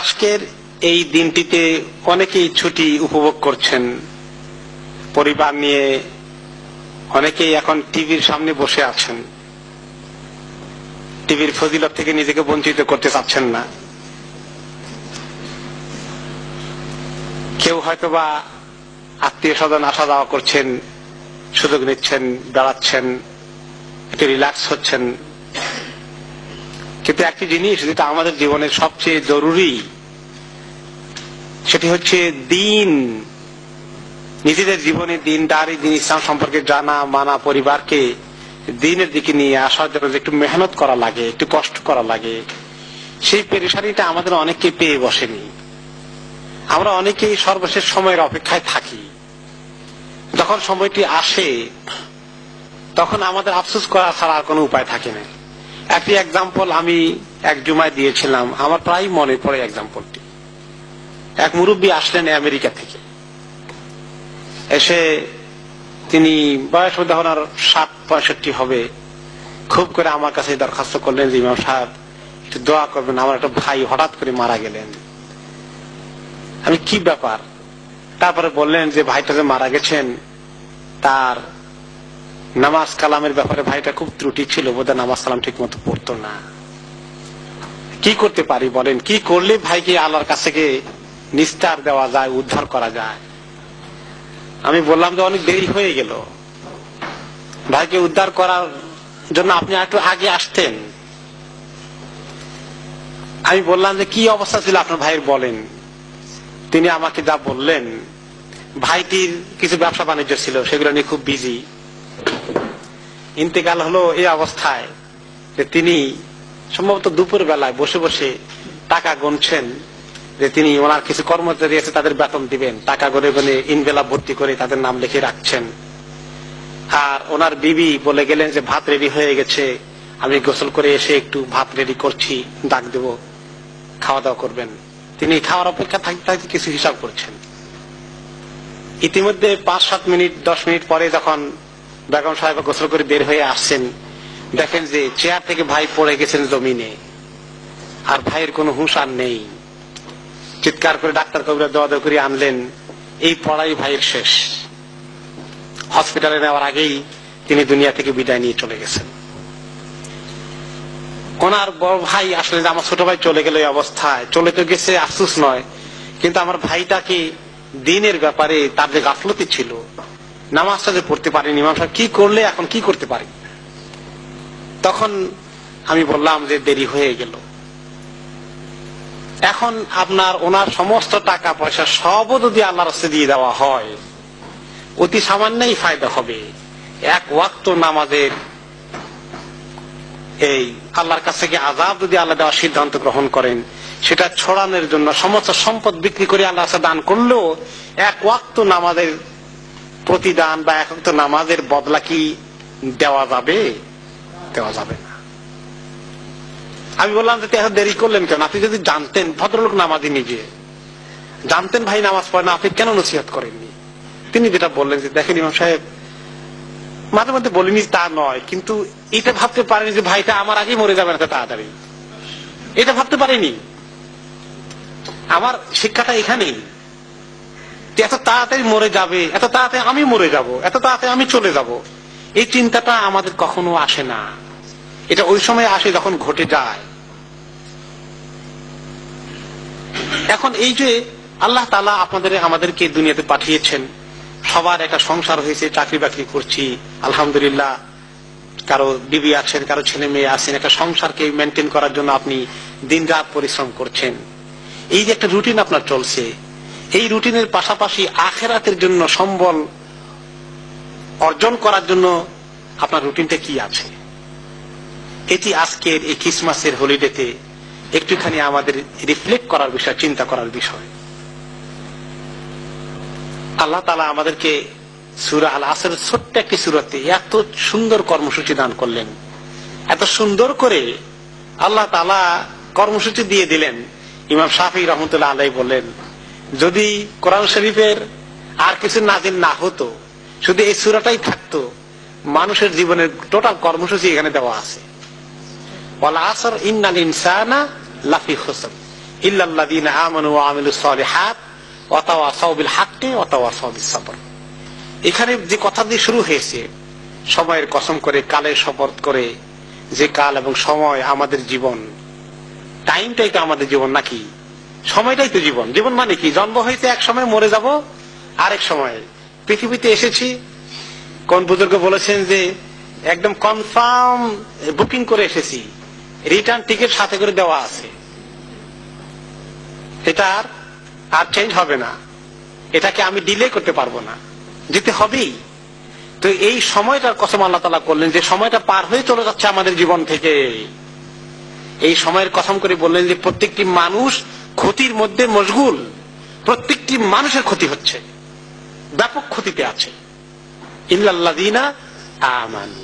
আজকের এই দিনটিতে অনেকেই ছুটি উপভোগ করছেন পরিবার নিয়ে, অনেকেই এখন টিভির সামনে বসে আছেন, টিভির ফজিলত থেকে নিজেকে বঞ্চিত করতে চাচ্ছেন না। কেউ হয়তোবা আত্মীয় স্বজন আসা যাওয়া করছেন, সুযোগ নিচ্ছেন, বেড়াচ্ছেন, একটু রিল্যাক্স হচ্ছেন। কিন্তু একটি জিনিস যেটা আমাদের জীবনের সবচেয়ে জরুরি, সেটি হচ্ছে দিন। নিজেদের জীবনে দিনদারি, দিন ইসলাম সম্পর্কে জানা, মানা, পরিবারকে দিনের দিকে নিয়ে আসার জন্য একটু মেহনত করা লাগে, একটু কষ্ট করা লাগে, সেই পেরেশানিটা আমাদের অনেককে পেয়ে বসেনি। আমরা অনেকেই সর্বশেষ সময়ের অপেক্ষায় থাকি। যখন সময়টি আসে তখন আমাদের আফসোস করা ছাড়া আর কোনো উপায় থাকে না। একটি এক্সাম্পল আমি এক জুমায় দিয়েছিলাম, আমার প্রায় মনে পড়ে এক্সাম্পলটি। এক মুরব্বী আসলেন আমেরিকা থেকে, এসে তিনি বয়স বোধ হয় 60-65 হবে, খুব করে আমার কাছে দরখাস্ত করলেন যে ইমাম সাহেব একটু দোয়া করবেন, আমার একটা ভাই হঠাৎ করে মারা গেলেন। আমি কি ব্যাপার? তারপরে বললেন যে ভাইটা যে মারা গেছেন তার নামাজ কালামের ব্যাপারে ভাইটা খুব ত্রুটি ছিল, বোধহয় নামাজ কালাম ঠিক মতো পড়তো না। কি করতে পারি বলেন? কি করলে ভাইকে আল্লাহর কাছ থেকে নিস্তার দেওয়া যায়, উদ্ধার করা যায়? আমি বললাম যে অনেক দেরি হয়ে গেল, ভাইকে উদ্ধার করার জন্য আপনি একটু আগে আসতেন। আমি বললাম যে কি অবস্থা ছিল আপনার ভাইয়ের বলেন। তিনি আমাকে যা বললেন, ভাইটির কিছু ব্যবসা বাণিজ্য ছিল, সেগুলো নিয়ে খুব বিজি। ইন্তেকাল হলো এই অবস্থায় যে তিনি সম্ভবত দুপুর বেলায় বসে বসে টাকা গুনছেন, যে তিনি ওনার কিছু কর্মচারী আছে তাদের বেতন দিবেন, টাকা গনে গনে ইনভেলাপ ভর্তি করে তাদের নাম লিখে রাখছেন। আর ওনার বিবি বলে গেলেন যে ভাত রেডি হয়ে গেছে, আমি গোসল করে এসে একটু ভাত রেডি করছি, ডাক দেব, খাওয়া দাওয়া করবেন। তিনি খাওয়ার অপেক্ষা থাকতে থাকতে কিছু হিসাব করছেন। ইতিমধ্যে 5-7 মিনিট 10 মিনিট পরে যখন বেগম সাহেব গোসল করে বের হয়ে আসছেন, দেখেন যে চেয়ার থেকে ভাই পড়ে গেছেন জমিনে, আর ভাইয়ের কোনো হুঁশ আর নেই। চিৎকার করে ডাক্তার কবিরা দোয়া দোয়া করে আনলেন, এই পড়াই ভাইয়ের শেষ। হসপিটালে নেওয়ার আগেই তিনি দুনিয়া থেকে বিদায় নিয়ে চলে গেছেন। ওনার বড় ভাই আসলে যে আমার ছোট ভাই চলে গেল এই অবস্থায়, চলে তো গেছে আফসোস নয়, কিন্তু আমার ভাইটাকে দিনের ব্যাপারে তার যে গাফলতি ছিল, নামাজটা যে পড়তে পারেনি, ইমাম সাহেব কি করলে এখন কি করতে পারি? তখন আমি বললাম যে দেরি হয়ে গেল, এখন আপনার ওনার সমস্ত টাকা পয়সা সবও যদি আল্লাহর রাস্তায় দিয়ে দেওয়া হয়, অতি সামান্যই ফায়দা হবে। এক ওয়াক্ত নামাজের এই আল্লাহর কাছ থেকে আযাব যদি আল্লাহ দেওয়ার সিদ্ধান্ত গ্রহণ করেন, সেটা ছড়ানোর জন্য সমস্ত সম্পদ বিক্রি করে আল্লাহ কাছে দান করলেও এক ওয়াক্ত নামাজের প্রতিদান বা এক ওয়াক্ত নামাজের বদলা কি দেওয়া যাবে? দেওয়া যাবে না। আমি বললাম যে এত দেরি করলেন কেন? আপনি যদি জানতেন, ভদ্রলোক নামাজি নিজে, জানতেন ভাই নামাজ পড়ে না, আপনি কেন নসিহত করেননি? তিনি যেটা বললেন যে দেখেন ইমাম সাহেব, মাঝে মধ্যে বলিনি তা নয়, কিন্তু এটা ভাবতে পারেনি যে ভাইটা আমার আগে মরে যাবে এত তাড়াতাড়ি, এটা ভাবতে পারিনি। আমার শিক্ষাটা এখানেই, এত তাড়াতাড়ি মরে যাবে, এত তাড়াতাড়ি আমি মরে যাব, এত তাড়াতাড়ি আমি চলে যাব, এই চিন্তাটা আমাদের কখনো আসে না। এটা ওই সময় আসে যখন ঘটে যায়। এখন এই যে আল্লাহ তাআলা আমাদেরকে দুনিয়াতে পাঠিয়েছেন, সবার একটা সংসার হয়েছে, চাকরি বাকরি করছি আলহামদুলিল্লাহ, কারো বিবি আছেন, কারো ছেলে মেয়ে আছেন, একটা সংসারকে মেনটেন করার জন্য আপনি দিন রাত পরিশ্রম করছেন। এই যে একটা রুটিন আপনার চলছে, এই রুটিনের পাশাপাশি আখিরাতের জন্য সম্বল অর্জন করার জন্য আপনার রুটিনটা কি আছে? এটি আজকের এই ক্রিসমাসের হলিডেতে একটুখানি আমাদের রিফ্লেক্ট করার বিষয়, চিন্তা করার বিষয়। আল্লাহ তাআলা আমাদেরকে সূরা আল আসর ছোট্ট একটি সূরাতে এত সুন্দর কর্মসূচি দান করলেন, এত সুন্দর করে আল্লাহ তাআলা কর্মসূচি দিয়ে দিলেন। ইমাম শাফিঈ রাহমাতুল্লাহ আলাইহি বললেন, যদি কোরআন শরীফের আর কিছু নাযিল না হতো, শুধু এই সূরাটাই থাকতো, মানুষের জীবনের টোটাল কর্মসূচি এখানে দেওয়া আছে। ওয়াল আসর ইন্নাল ইনসানা লাফি খুসর। ইল্লাল্লাযীনা আমানু ওয়া আমিলুস সালিহাত ওয়া তাওয়াসাউ বিল হাক্কি ওয়া তাওয়াসাউ বিস সাবর। এখানে যে কথা দিয়ে শুরু হয়েছে, সময়ের কসম করে, কালের শপথ করে, যে কাল এবং সময় আমাদের জীবন, টাইমটাই তো আমাদের জীবন নাকি? সময়টাই তো জীবন। জীবন মানে কি? জন্ম হয়েছে এক সময়, মরে যাব আরেক সময়। পৃথিবীতে এসেছি, কোন বুজুর্গ বলেছেন যে একদম কনফার্ম বুকিং করে এসেছি, রিটার্ন টিকিট সাথে করে দেওয়া আছে, এটা আর চেঞ্জ হবে না, এটাকে আমি ডিলে করতে পারবো না, যেতে হবেই। তো এই সময়টার কসম আল্লাহ তাআলা করলেন যে সময়টা পার হয়ে চলে যাচ্ছে আমাদের জীবন থেকে। এই সময়ের কসম করে বললেন যে প্রত্যেকটি মানুষ ক্ষতির মধ্যে মশগুল, প্রত্যেকটি মানুষের ক্ষতি হচ্ছে, ব্যাপক ক্ষতিতে আছে। ইল্লাল্লাযীনা আমানু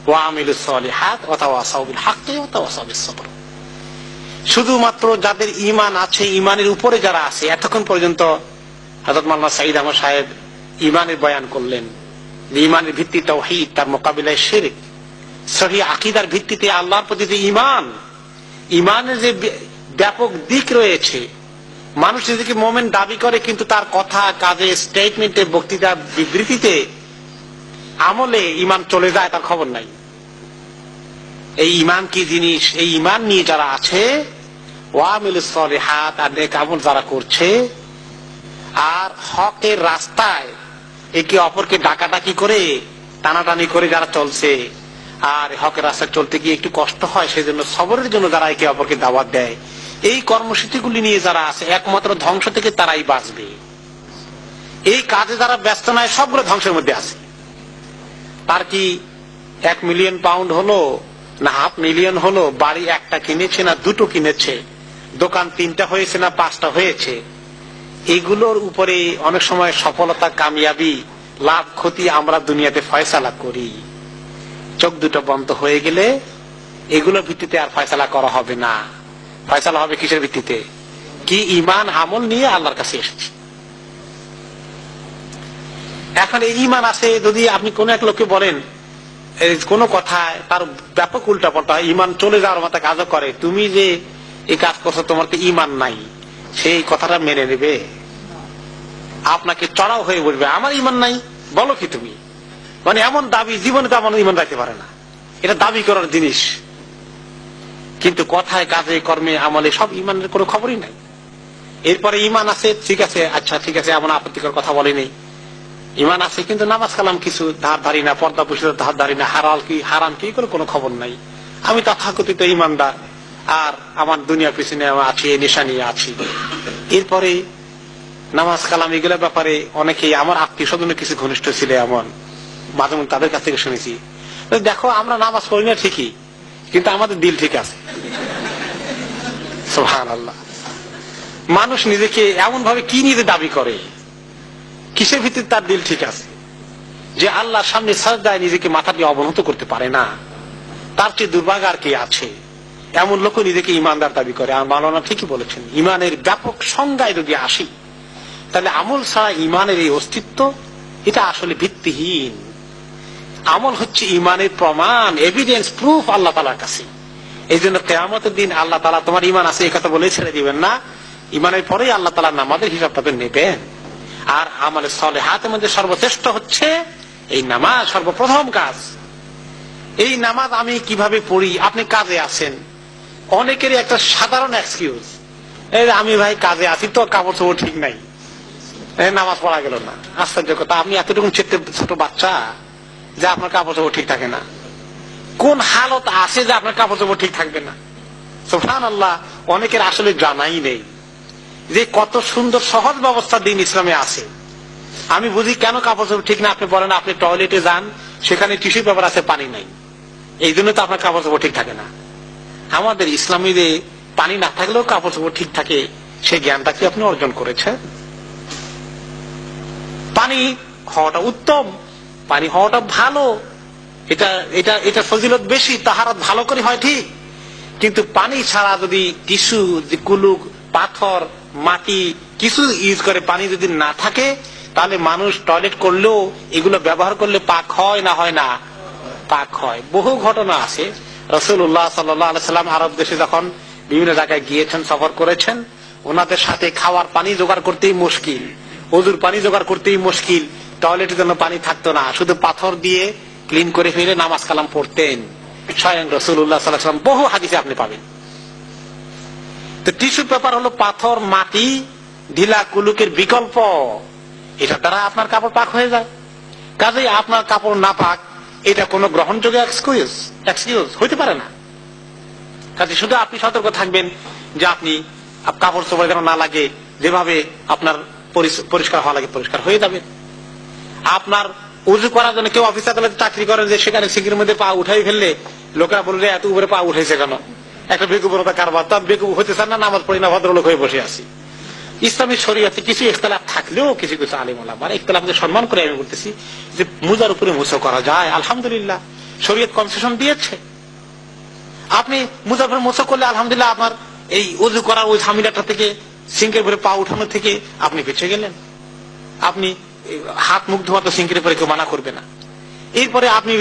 ওয়া আমিলুস সালিহাত ওয়া তাওয়াসাউ বিল হাক্কি ওয়া তাওয়াসাউ বিস সাবর। শুধুমাত্র যাদের ঈমান আছে, ঈমানের উপরে যারা আছে, এতক্ষণ পর্যন্ত হযরত মাওলানা সাঈদ আহমদ সাহেব ঈমানের বয়ান করলেন। ঈমানের ভিত্তি তাওহীদ, তার মোকাবিলায় শিরক। সহিহ আকীদার ভিত্তিতে আল্লাহর প্রতি যে ঈমান, ঈমানের যে ব্যাপক দিক রয়েছে, মানুষ নিজেকে মুমিন দাবি করে কিন্তু তার কথা, কাজে, স্টেটমেন্টে, বক্তৃতা, বিবৃতিতে, আমলে ঈমান চলে যায়, তার খবর নাই। এই ঈমান কি জিনিস, এই ঈমান নিয়ে যারা আছে, ওয়া আমিলুস সালিহাত, আর নেক আমল যারা করছে, আর হকের রাস্তায় একে অপরকে ডাকাডাকি করে, টানাটানি করে যারা চলছে, আর হকের রাস্তায় চলতে গিয়ে একটু কষ্ট হয়, সেজন্য সবরের জন্য যারা একে অপরকে দাওয়াত দেয়, এই কর্মসূচিগুলি নিয়ে যারা আছে, একমাত্র ধ্বংস থেকে তারাই বাঁচবে। এই কাজে যারা ব্যস্ত নয়, সবগুলো ধ্বংসের মধ্যে আছে। তার কি 1 মিলিয়ন পাউন্ড হলো না 5 মিলিয়ন হলো, বাড়ি একটা কিনেছে না দুটো কিনেছে, দোকান 3টা হয়েছে না 5টা হয়েছে, এগুলোর উপরে অনেক সময় সফলতা, কামিয়াবি, লাভ, ক্ষতি আমরা দুনিয়াতে ফয়সালা করি। চোখ দুটো বন্ধ হয়ে গেলে এগুলোর ভিত্তিতে আর ফয়সালা করা হবে না। ফয়সালা হবে কিসের ভিত্তিতে? কি ঈমান আমল নিয়ে আল্লাহর কাছে এসেছি। এখন এই ঈমান আছে, যদি আপনি কোন এক লোককে বলেন কোন কথায় তার ব্যাপক উল্টাপাল্টা, ঈমান চলে যাওয়ার মতো কাজও করে, তুমি যে এই কাজ করছো তোমার তো ঈমান নাই, সেই কথাটা মেনে নেবে? আপনাকে চড়াও হয়ে বলবে আমার ঈমান নাই, বলো কি তুমি? মানে এমন দাবি, জীবনে তো আমার ঈমান রাখতে পারে না, এটা দাবি করার জিনিস। কিন্তু কথায়, কাজে, কর্মে, আমলে সব ঈমানের কোনো খবরই নাই। এরপরে ঈমান আছে, ঠিক আছে, আচ্ছা ঠিক আছে, এমন আপত্তিকর কথা বলেনি, ঈমান আছে কিন্তু নামাজ কালাম কিছু ধার ধারি না, পর্দা পুরুষের ধার ধারি না, হালাল কি হারাম কি কোনো খবর নাই, আমি তথাকথিত ঈমানদার, আর আমার দুনিয়ার পিছনে আছি, এই নেশা নিয়ে আছি। এরপরে নামাজ কালাম এগুলোর ব্যাপারে অনেকেই আমার আত্মীয় স্বজনের কিছু ঘনিষ্ঠ ছিল এমন, মাঝে মধ্যে তাদের কাছ থেকে শুনেছি, দেখো আমরা নামাজ পড়ি না ঠিকই, কিন্তু আমাদের দিল ঠিক আছে। সুবহানাল্লাহ। মানুষ নিজেকে এমন ভাবে কি নিজে দাবি করে, কিসের ভিত্তিতে তার দিল ঠিক আছে, যে আল্লাহর সামনে সাজদায় নিজেকে মাথা দিয়ে অবনত করতে পারে না, তার চেয়ে দুর্ভাগ্য আর কি আছে? এমন লোক নিজেকে ঈমানদার দাবি করে। আর মাওলানা ঠিকই বলেছেন, ঈমানের ব্যাপক সংজ্ঞায় যদি আসি, তাহলে আমল ছাড়া ঈমানের এই অস্তিত্ব, এটা আসলে ভিত্তিহীন। আমল হচ্ছে ঈমানের প্রমাণ, এভিডেন্স, প্রুফ আল্লাহ তাআলার কাছে। এই জন্য কিয়ামতের দিন আল্লাহ তাআলা তোমার ঈমান আছে এই কথা বলে ছেড়ে দিবেন না, ঈমানের পরেই আল্লাহ তাআলা নামাজের হিসাব তাকে নেবেন। আর আমলে সালেহাতের মধ্যে সর্বশ্রেষ্ঠ হচ্ছে এই নামাজ, সর্বপ্রথম কাজ। এই নামাজ আমি কিভাবে পড়ি? আপনি কাজে আছেন, অনেকেরই একটা সাধারণ এক্সকিউজ, এই আমি ভাই কাজে আছি তো, কাপড় চোপড় ঠিক নাই, নামাজ পড়া গেল না। আশ্চর্য কথা, আপনি এতটুকু ছোট বাচ্চা যে আপনার কাপড় চোপড় ঠিক থাকে না? কোন হালত আছে যে আপনার কাপড় চোপড় ঠিক থাকবে না? সুবহানাল্লাহ। অনেকের আসলে জানাই নেই যে কত সুন্দর সহজ ব্যবস্থা দিন ইসলামে আছে। আমি বুঝি কেন কাপড় চোপড় ঠিক না। আপনি বলেন আপনি টয়লেটে যান, সেখানে টিস্যু পেপার আছে, পানি নাই, এই জন্য তো আপনার কাপড় চোপড় ঠিক থাকে না। আমাদের ইসলামীতে পানি না থাকলেও কাপড় চোপড় ঠিক থাকে, সেই জ্ঞানটা কি আপনি অর্জন করেছেন? পানি হওয়াটা উত্তম, পানি হওয়াটা ভালো, এটা এটা এটা ফজিলত বেশি, তাহারাত ভালো করে হয় ঠিক, কিন্তু পানি ছাড়া যদি টিস্যু, কুলুক, পাথর, মাটি কিছু ইউজ করে, পানি যদি না থাকে, তাহলে মানুষ টয়লেট করলেও এগুলো ব্যবহার করলে পাক হয় না হয় না? পাক হয়। বহু ঘটনা আছে। রাসূলুল্লাহ সাল্লাল্লাহু আলাইহি সাল্লাম আরব দেশে যখন বিভিন্ন জায়গায় গিয়েছেন, সফর করেছেন, ওনাদের সাথে খাওয়ার পানি জোগাড় করতেই মুশকিল, ওজুর পানি জোগাড় করতেই মুশকিল, টয়লেটের জন্য পানি থাকতো না, শুধু পাথর দিয়ে ক্লিন করে ফেলে নামাজ কালাম পড়তেন স্বয়ং রাসূলুল্লাহ সাল্লাল্লাহু আলাইহি ওয়াসাল্লাম। বহু হাদিসে আপনি পাবেন। তো টিস্যু পেপার হলো পাথর, মাটি, ঢিলা কুলুকের বিকল্প। এটা দ্বারা আপনার কাপড় পাক হয়ে যায়। কাজেই আপনার কাপড় না পাক এটা কোনো গ্রহণযোগ্য এক্সকিউজ হইতে পারে না। কাজে শুধু আপনি সতর্ক থাকবেন যে আপনি কাপড় চোপড় যেন না লাগে, যেভাবে আপনার পরিষ্কার হওয়া লাগে পরিষ্কার হয়ে যাবে। আপনার উজু করার জন্য কেউ অফিস আদালতে চাকরি করেন যে সেখানে সিঙ্গের মধ্যে পা উঠাই ফেললে লোকেরা বললে এত উপরে পা উঠেছে কেন, একটা বেকুবরতা কারবার, তার বেকুব হতে চান না, নামাজ পড়ি না, ভদ্রলোক হয়ে বসে আছি। ইসলামী শরীয়তে কিছু ইখতিলাফ থাকলেও কিছু কিছু আলিম ওলামা ইখতিলাফকে সম্মান করে আমি বলতেছি যে মুজার উপরে মুছো করা যায়, আলহামদুলিল্লাহ শরীয়ত কনসেশন দিয়েছে। আপনি মুজার উপরে মুছো করলে আলহামদুলিল্লাহ আপনার এই উজু করার ওই ঝামেলাটা থেকে, সিঙ্কের উপরে পা উঠানো থেকে আপনি বেঁচে গেলেন। আপনি হাত মুখ ধোয়া তো সিঙ্কের উপরে কেউ মানা করবে না। এরপরে আপনি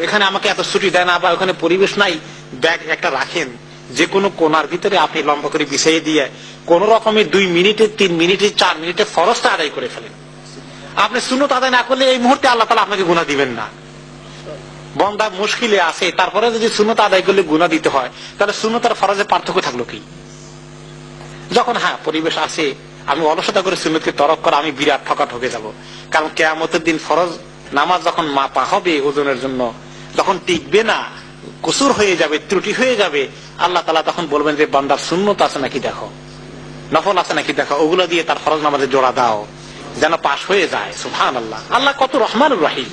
এখানে আমাকে এত ছুটি দেয় না বা ওখানে পরিবেশ নাই, ব্যাগ একটা রাখেন, যে কোনো কোনার ভিতরে আপনি লম্বা করে বিছাইয়ে দিয়ে কোন রকমের 2 মিনিটে 3 মিনিটে 4 মিনিটে ফরজটা আদায় করে ফেলেন। আপনি সুন্নত আদায় না করলে এই মুহূর্তে আল্লাহ তাআলা আপনাকে গুনাহ দিবেন না। বান্দা মুশকিলে আছে, তারপরে যদি সুন্নত আদায় করলে গুনাহ দিতে হয়, তাহলে সুন্নত আর ফরজের পার্থক্য থাকলো কি? যখন পরিবেশ আছে, আমি অলসতা করে সুন্নতকে তরক করা, আমি বিরাট ঠকে যাব। কারণ কিয়ামতের দিন ফরজ নামাজ যখন মাপা হবে ওজনের জন্য, যখন টিকবে না, কুসুর হয়ে যাবে, ত্রুটি হয়ে যাবে, আল্লাহ তাআলা তখন বলবেন যে বান্দার সুন্নত আছে নাকি দেখো, নফল আছে নাকি দেখো, ওগুলো দিয়ে তার ফরজ নামাজে জোড়া দাও যেন পাশ হয়ে যায়। সুবহানাল্লাহ, আল্লাহ কত রহমানুর রহিম।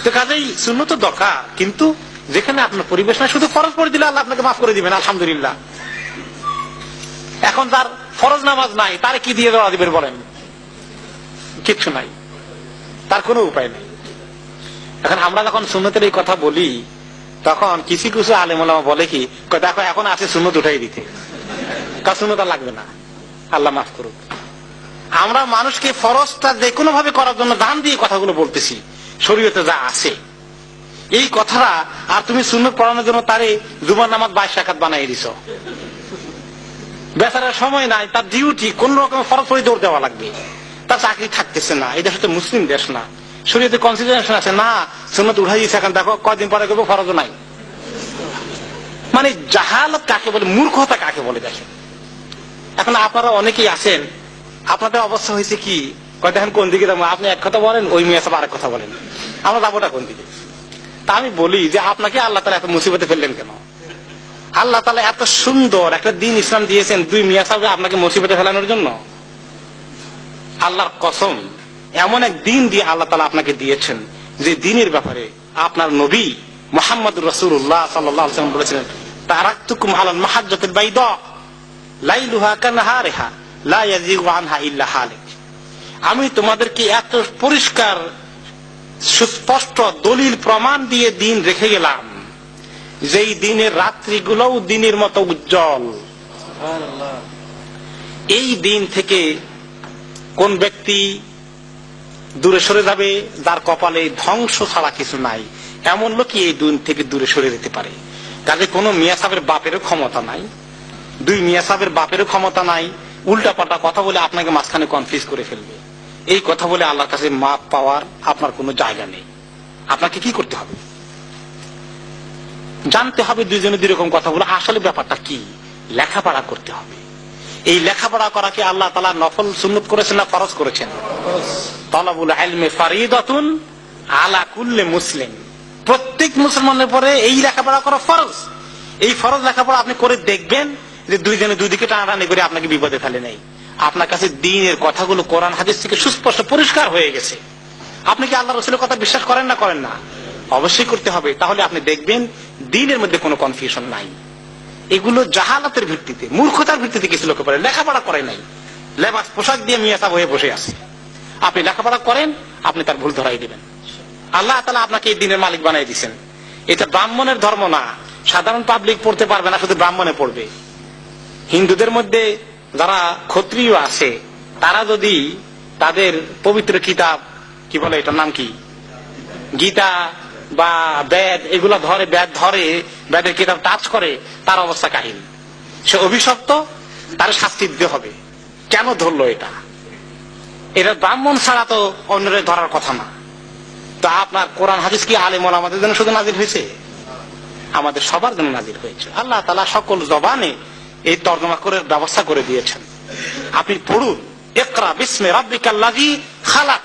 তো কাজেই সুন্নত দরকার, কিন্তু যেখানে আপনার পরিবেশ না, শুধু ফরজ পড়ে দিলে আল্লাহ আপনাকে মাফ করে দিবেন, আলহামদুলিল্লাহ। এখন তার ফরজ নামাজ নাই, তার কি দিয়ে দেওয়া দিবেন বলেন? কিচ্ছু নাই, তার কোনো উপায় নেই। এখন আমরা যখন সুন্নতের এই কথা বলি, তখন কিছু কিছু আলেম ওলামা বলে কি, দেখো এখন আছে সুন্নত উঠাই দিতে, কার সুন্নত লাগবে না, আল্লাহ মাফ করুক। আমরা মানুষকে ফরজটা যে কোনো ভাবে করার জন্য দান দিয়ে কথাগুলো বলতেছি, শরীয়তে যা আছে এই কথাটা, আর তুমি সুন্নত পড়ানোর জন্য তারে জুমার নামাজ 22 রাকাত বানাই দিছ। বেচারার সময় নাই, তার ডিউটি কোন রকম ফরজ পড়ে দৌড় দেওয়া লাগবে, তার চাকরি থাকতেছে না। এই দেশ তো মুসলিম দেশ না, শরীয়তে কনসিডারেশন আছে না, সুন্নত উঠাই দিয়েছে, এখন দেখো কয়দিন পরে করবো, ফরজও নাই। মানে জাহালত কাকে বলে, মূর্খতা কাকে বলে দেখেন। এখন আপনারা অনেকেই আছেন, আপনাদের অবস্থা হয়েছে কি, দেখেন কোন দিকে যাবো, আপনি এক কথা বলেন, ওই মেয়ে সব আরেক কথা বলেন, আমরা যাবোটা কোন দিকে? তা আমি বলি যে আপনাকে আল্লাহ তাআলা এত মুসিবতে ফেললেন কেন? আল্লাহ তাআলা এত সুন্দর একটা দিন ইসলাম দিয়েছেন, 2 মিয়া সাহেব আপনাকে মুসিবতে ফেলানোর জন্য? আল্লাহর কসম, এমন এক দিন দিয়ে আল্লাহ তাআলা আপনাকে দিয়েছেন যে দিনের ব্যাপারে আপনার নবী মুহাম্মদুর রাসূলুল্লাহ সাল্লাল্লাহু আলাইহি ওয়াসাল্লাম বলেছিলেন, তারাকতুকুম আলাল মাহাজ্জাতিল বাইদা লাইলুহা কানাহারিহা লা ইয়াজিগু আনহা ইল্লা হালিক। আমি তোমাদেরকে এত পরিষ্কার সুস্পষ্ট দলিল প্রমাণ দিয়ে দিন রেখে গেলাম, যেই দিনের রাত্রিগুলোও দিনের মতো উজ্জ্বল। এই দিন থেকে কোন ব্যক্তি দূরে সরে যাবে, যার কপালে ধ্বংস ছাড়া কিছু নাই, এমন লোকই এই দিন থেকে দূরে সরে যেতে পারে। কাজে কোন মিয়া সাহেবের বাপেরও ক্ষমতা নাই, 2 মিয়া সাহেবের বাপেরও ক্ষমতা নাই উল্টা পাল্টা কথা বলে আপনাকে মাঝখানে কনফিউজ করে ফেলবে। এই কথা বলে আল্লাহর কাছে মাপ পাওয়ার আপনার কোনো জায়গা নেই। আপনাকে কি করতে হবে? জানতে হবে দুইজনে 2 রকম কথা বলে আসলে ব্যাপারটা কি, লেখাপড়া করতে হবে। এই লেখাপড়া করাকে আল্লাহ তাআলা নফল সুন্নত করেছেন না ফরজ করেছেন? তালাবুল ইলমি ফারিদাতুন আলা কুল্লি মুসলিম। প্রত্যেক মুসলমানের পরে এই লেখাপড়া করা ফরজ। এই ফরজ লেখাপড়া আপনি করে দেখবেন যে দুইজনে দুই দিকে টানাটানি করে আপনাকে বিপদে ফেলে নেই। আপনার কাছে দ্বীনের কথাগুলো কোরআন হাদিস থেকে সুস্পষ্ট পরিষ্কার হয়ে গেছে। আপনি কি আল্লাহ রাসূলের কথা বিশ্বাস করেন না করেন না? অবশ্যই করতে হবে। তাহলে আপনি দেখবেন দ্বীনের মধ্যে কোনো কনফিউশন নাই। এগুলো জাহালাতের ভিত্তিতে, মূর্খতার ভিত্তিতে কিছু লোক করে, লেখাপড়া করে নাই, লেবাস পোশাক দিয়ে মিয়া সাহেব হয়ে বসে আছে। আপনি লেখাপড়া করেন, আপনি তার ভুল ধরাই দিবেন। আল্লাহ তাআলা আপনাকে এই দ্বীনের মালিক বানাই দিয়েছেন। এটা ব্রাহ্মণের ধর্ম না, সাধারণ পাবলিক পড়তে পারবে না, শুধু ব্রাহ্মণে পড়বে। হিন্দুদের মধ্যে যারা ক্ষত্রিয় আছে, তারা যদি তাদের পবিত্র কিতাব, কি বলে এটার নাম কি, গীতা বা বেদ, এগুলা ধরে, বেদ ধরে, বেদের কিতাব টাচ করে, তার অবস্থা কাহিনী। সে অভিশপ্ত, তার শাস্তি দিতে হবে। কেন ধরলো এটা? এটা ব্রাহ্মণ ছাড়া তো অন্যরা ধরার কথা না। তো আপনার কোরআন হাদিস কি আলেম ওলামাদের জন্য শুধু নাজিল হয়েছে? আমাদের সবার জন্য নাজিল হয়েছে। আল্লাহ তাআলা সকল জবানে এই তর্জমা করে ব্যবস্থা করে দিয়েছেন। আপনি পড়ুন, ইকরা বিসমি রাব্বিকাল্লাযী খালাক।